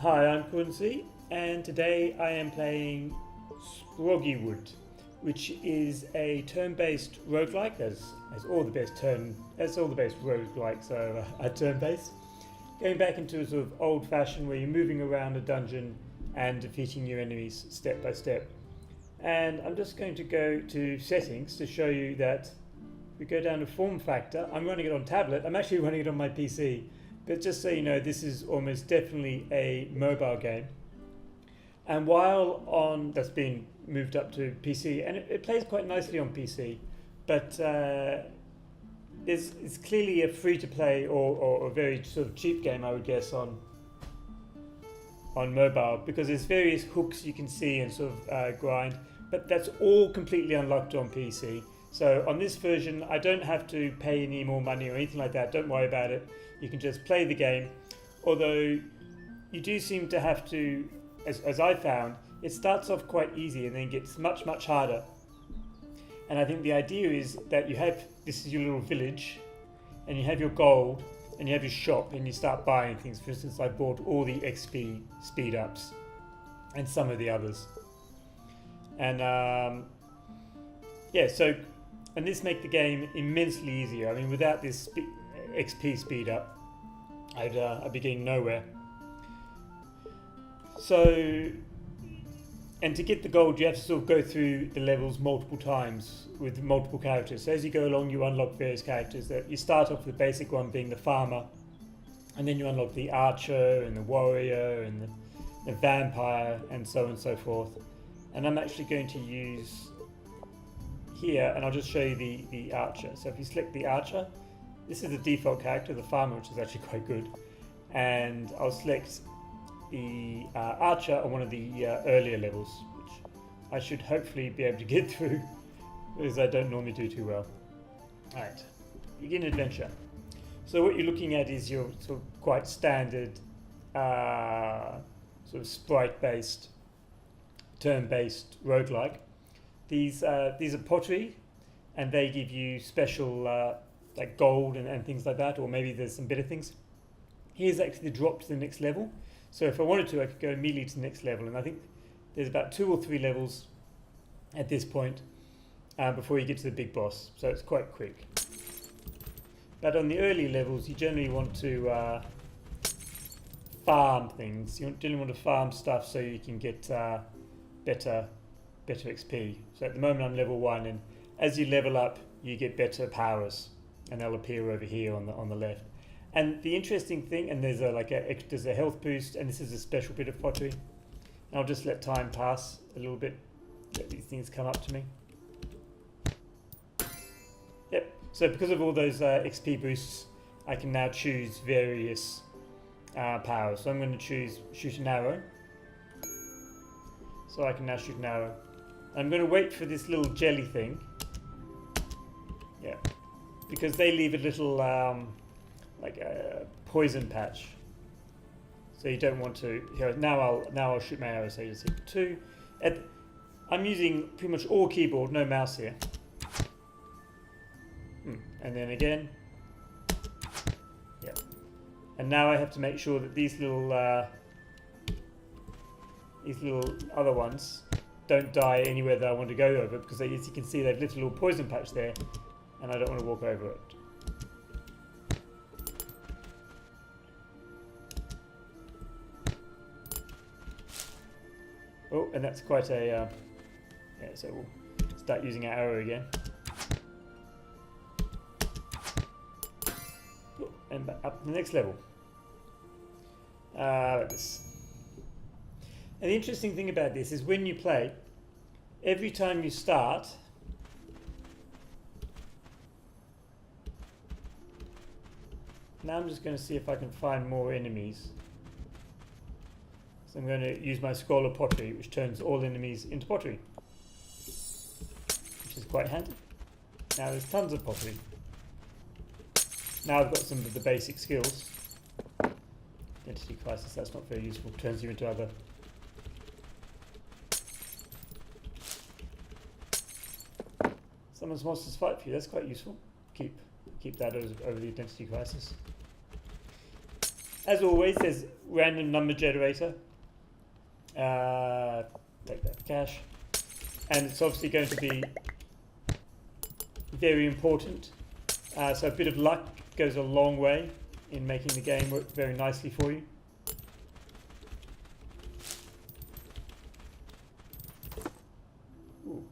Hi, I'm Quincy, and today I am playing Sproggiwood, which is a turn-based roguelike, as all the best roguelikes are turn-based. Going back into a sort of old-fashioned where you're moving around a dungeon and defeating your enemies step by step. And I'm just going to go to settings to show you that if we go down to form factor, I'm running it on tablet. I'm actually running it on my PC. But just so you know, this is almost definitely a mobile game. And while that's been moved up to PC, and it plays quite nicely on PC, but it's clearly a free-to-play or a very sort of cheap game, I would guess, on mobile, because there's various hooks you can see and sort of grind, but that's all completely unlocked on PC. So on this version, I don't have to pay any more money or anything like that. Don't worry about it. You can just play the game. Although you do seem to have to, as I found, it starts off quite easy and then gets much, much harder. And I think the idea is that this is your little village, and you have your gold, and you have your shop, and you start buying things. For instance, I bought all the XP speed ups and some of the others. And and this makes the game immensely easier. I mean, without this XP speed up, I'd be getting nowhere. So, and to get the gold, you have to sort of go through the levels multiple times with multiple characters. So as you go along, you unlock various characters. That you start off with the basic one being the farmer, and then you unlock the archer and the warrior and the vampire and so on and so forth. And I'm actually going to use here, and I'll just show you the archer. So if you select the archer, this is the default character, the farmer, which is actually quite good. And I'll select the archer on one of the earlier levels, which I should hopefully be able to get through, because I don't normally do too well. Alright, begin adventure. So what you're looking at is your sort of quite standard sort of sprite-based, turn-based roguelike. These are pottery, and they give you special like gold and things like that, or maybe there's some better things. Here's actually the drop to the next level. So if I wanted to, I could go immediately to the next level, and I think there's about 2 or 3 levels at this point before you get to the big boss, so it's quite quick. But on the early levels, you generally want to farm things. You generally want to farm stuff so you can get better XP. So at the moment I'm level 1, and as you level up, you get better powers, and they'll appear over here on the left. And the interesting thing, and there's a health boost, and this is a special bit of pottery. And I'll just let time pass a little bit, let these things come up to me. Yep. So because of all those XP boosts, I can now choose various powers. So I'm going to choose shoot an arrow. So I can now shoot an arrow. I'm going to wait for this little jelly thing. Yeah, because they leave a little like a poison patch. So you don't want to. Here, now I'll shoot my arrow. So you just hit 2. I'm using pretty much all keyboard, no mouse here. And then again. Yeah. And now I have to make sure that these little other ones don't die anywhere that I want to go over, because as you can see, they've left a little poison patch there, and I don't want to walk over it. Oh, and that's quite a yeah. So we'll start using our arrow again. Oh, and back up to the next level. Like this. And the interesting thing about this is when you play, every time you start, now I'm just going to see if I can find more enemies. So I'm going to use my scroll of pottery, which turns all enemies into pottery, which is quite handy. Now there's tons of pottery. Now I've got some of the basic skills. Identity crisis, that's not very useful, turns you into other. Someone's monsters fight for you, that's quite useful. Keep that over the identity crisis. as always, there's random number generator. Take that cash. And it's obviously going to be very important. So a bit of luck goes a long way in making the game work very nicely for you. Ooh,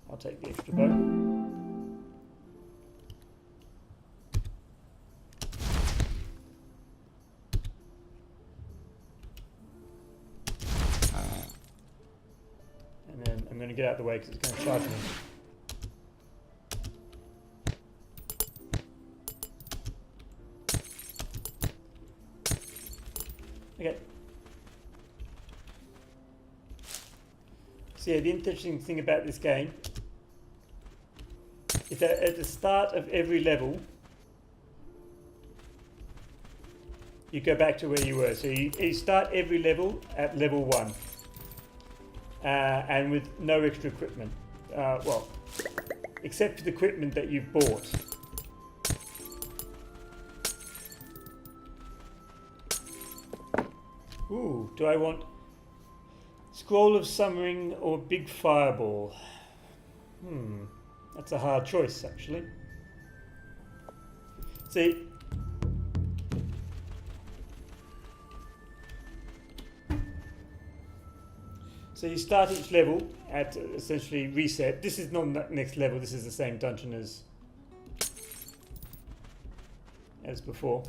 I'll take the extra bow. And then I'm going to get out of the way because it's going to charge me. Okay. So yeah, the interesting thing about this game is that at the start of every level, you go back to where you were. So you start every level at level 1. And with no extra equipment. Well, except for the equipment that you've bought. Ooh, do I want Scroll of Summering or Big Fireball? That's a hard choice, actually. See, so you start each level at essentially reset. This is not the next level, this is the same dungeon as before.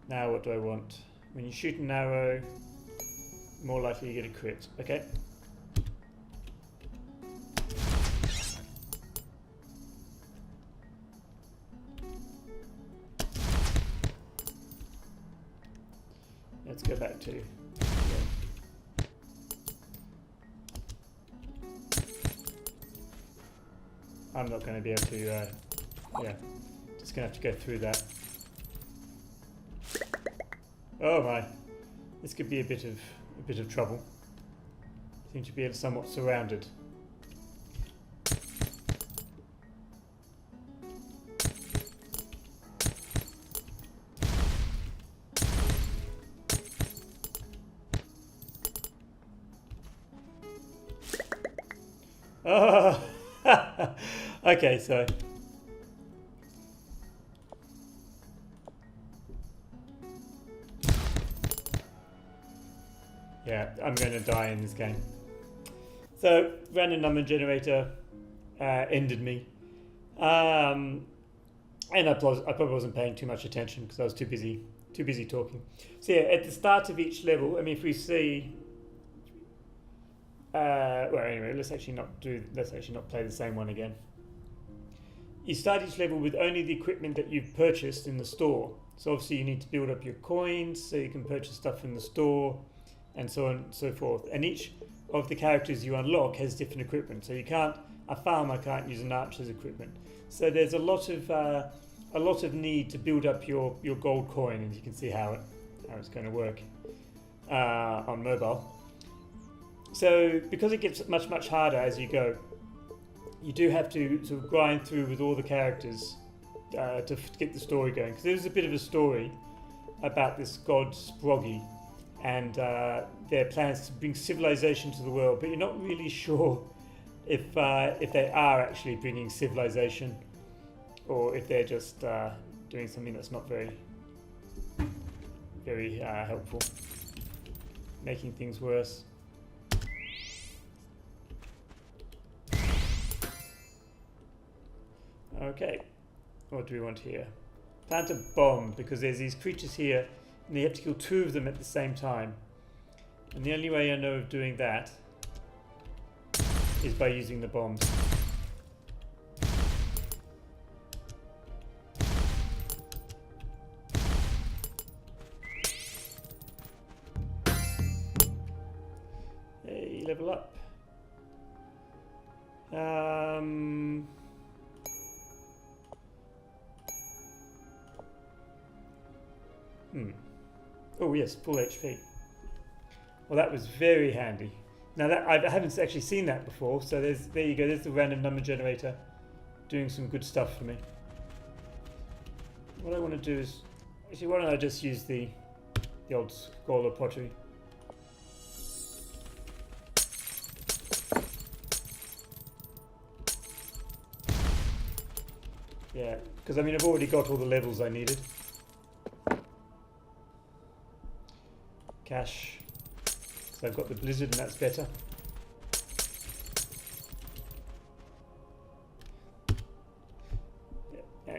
Now what do I want? When you shoot an arrow, more likely you get a crit. Okay. Let's go back to... I'm not going to be able to... yeah, just going to have to go through that. Oh my, this could be a bit of trouble. Seem to be somewhat surrounded. Oh, okay, so. Yeah, I'm going to die in this game. So, random number generator ended me. And I probably wasn't paying too much attention because I was too busy talking. So yeah, at the start of each level, I mean, if we see... well, anyway, let's actually not play the same one again. You start each level with only the equipment that you've purchased in the store. So obviously you need to build up your coins so you can purchase stuff in the store, and so on and so forth. And each of the characters you unlock has different equipment. So you can't, a farmer can't use an archer's equipment. So there's a lot of need to build up your gold coin, and you can see how it's going to work on mobile. So because it gets much harder as you go, you do have to sort of grind through with all the characters to get the story going. Because there's a bit of a story about this god Sproggy and their plans to bring civilization to the world, but you're not really sure if they are actually bringing civilization or if they're just doing something that's not very helpful, making things worse. Okay, what do we want here? Plant a bomb, because there's these creatures here and you have to kill 2 of them at the same time. And the only way I know of doing that is by using the bombs. Hey, level up. Oh yes, full HP. Well, that was very handy. Now that I haven't actually seen that before, so there you go. There's the random number generator doing some good stuff for me. what I want to do is, actually, why don't I just use the old scholar pottery? Yeah, because I mean I've already got all the levels I needed. Cash, so I've got the blizzard and that's better. Yeah.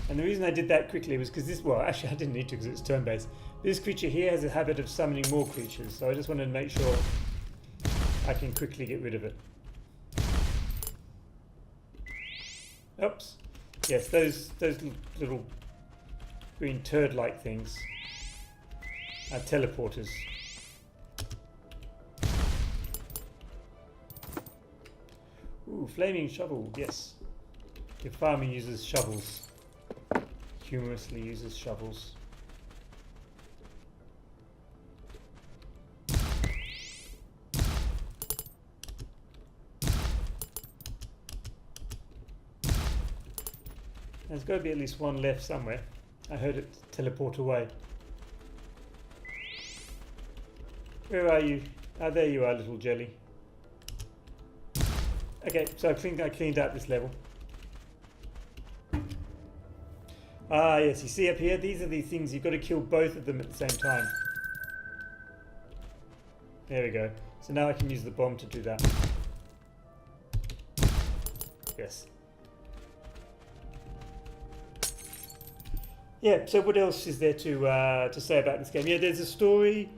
And the reason I did that quickly was because this, well actually I didn't need to because it's turn-based. This creature here has a habit of summoning more creatures, so I just wanted to make sure I can quickly get rid of it. Oops. Yes, those little green turd-like things are teleporters. Ooh, flaming shovel, yes. Your farmer uses shovels. Humorously uses shovels. There's got to be at least one left somewhere. I heard it teleport away. Where are you? Ah, there you are, little jelly. Okay, so I think I cleaned out this level. Ah, yes, you see up here, these are these things, you've got to kill both of them at the same time. There we go. So now I can use the bomb to do that. Yes. Yeah, so what else is there to say about this game? Yeah, there's a story.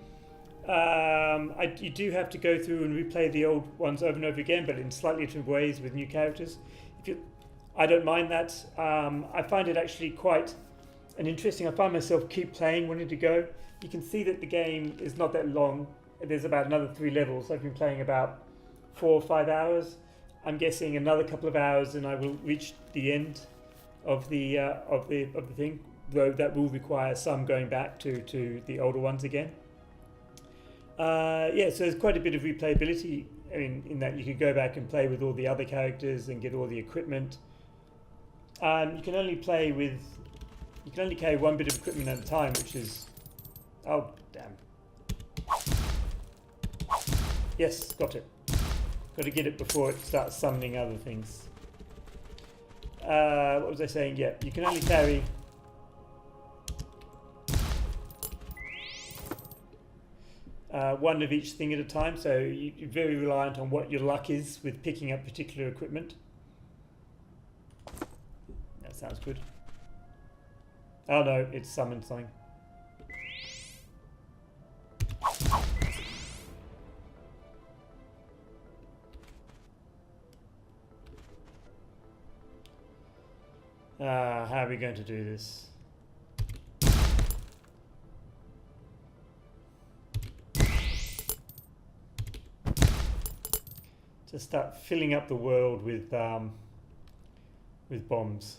You do have to go through and replay the old ones over and over again, but in slightly different ways with new characters. I don't mind that. I find it actually quite interesting. I find myself keep playing, wanting to go. You can see that the game is not that long. There's about another 3 levels. I've been playing about 4 or 5 hours. I'm guessing another couple of hours and I will reach the end of the thing. Though that will require some going back to the older ones again. Yeah, so there's quite a bit of replayability in that you could go back and play with all the other characters and get all the equipment. You can only carry one bit of equipment at a time, which is, oh damn. Yes, got it. Got to get it before it starts summoning other things. What was I saying? Yeah, you can only carry one of each thing at a time, so you're very reliant on what your luck is with picking up particular equipment. That sounds good. Oh no, it's summoned something. How are we going to do this? Just start filling up the world with bombs.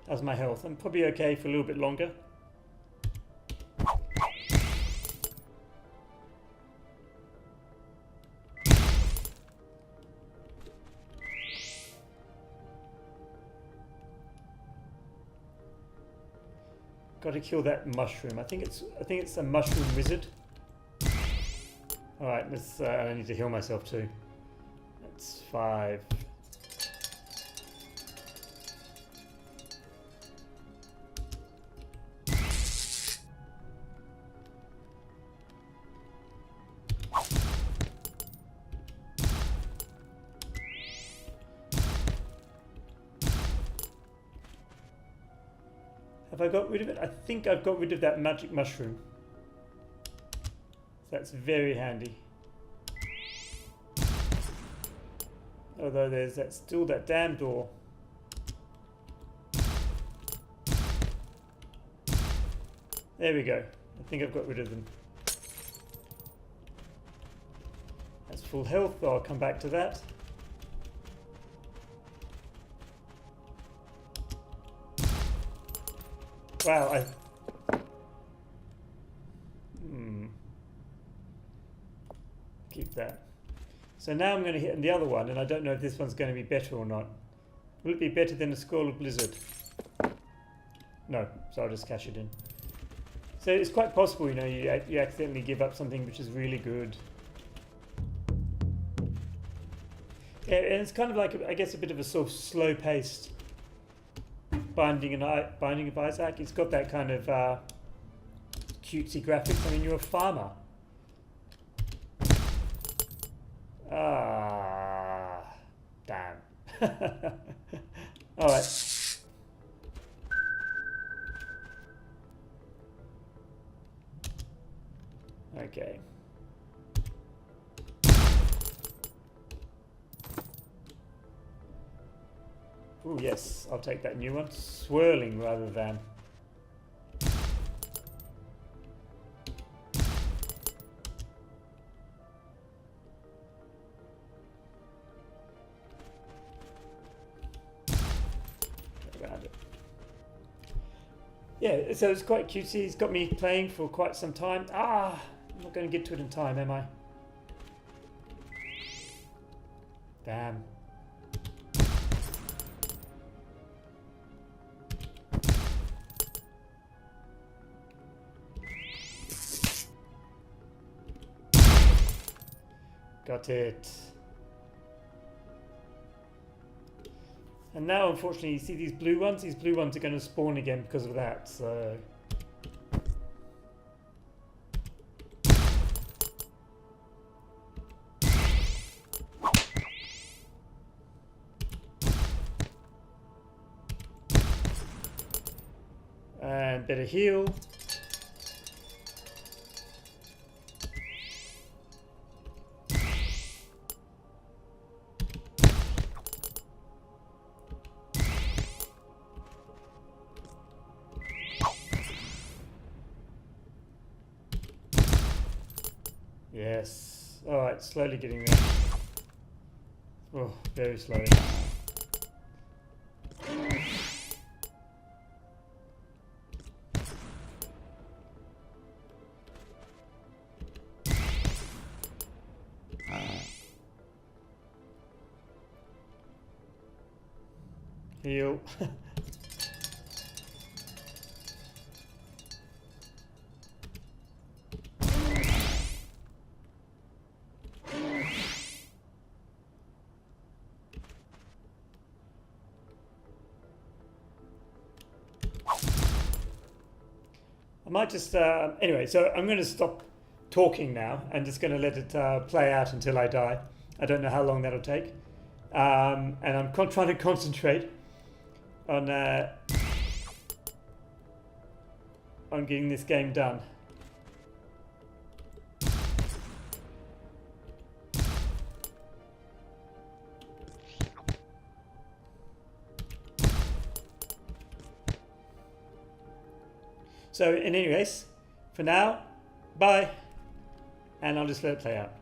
How's my health? I'm probably okay for a little bit longer. Got to kill that mushroom. I think it's a mushroom wizard. All right, let's. I need to heal myself too. That's 5. Have I got rid of it? I think I've got rid of that magic mushroom. That's very handy. Although there's still that damn door. There we go. I think I've got rid of them. That's full health, though I'll come back to that. Wow, keep that. So now I'm going to hit the other one, and I don't know if this one's going to be better or not. Will it be better than a Skull of Blizzard? No, so I'll just cash it in. So it's quite possible, you know, you accidentally give up something which is really good. Yeah, and it's kind of like, I guess, a bit of a sort of slow-paced Binding of Isaac. It's got that kind of cutesy graphics. I mean, you're a farmer. Ah, damn. All right. Okay. Oh yes, I'll take that new one. Swirling rather than. Around it. Yeah, so it's quite cutesy. It's got me playing for quite some time. Ah, I'm not going to get to it in time, am I? Damn. Got it. And now, unfortunately, you see these blue ones? These blue ones are going to spawn again because of that, so... And better heal. Yes. Alright, slowly getting there. Oh, very slowly. Heal. I might just, anyway, so I'm going to stop talking now and just going to let it play out until I die. I don't know how long that'll take. And I'm trying to concentrate on getting this game done. So in any case, for now, bye, and I'll just let it play out.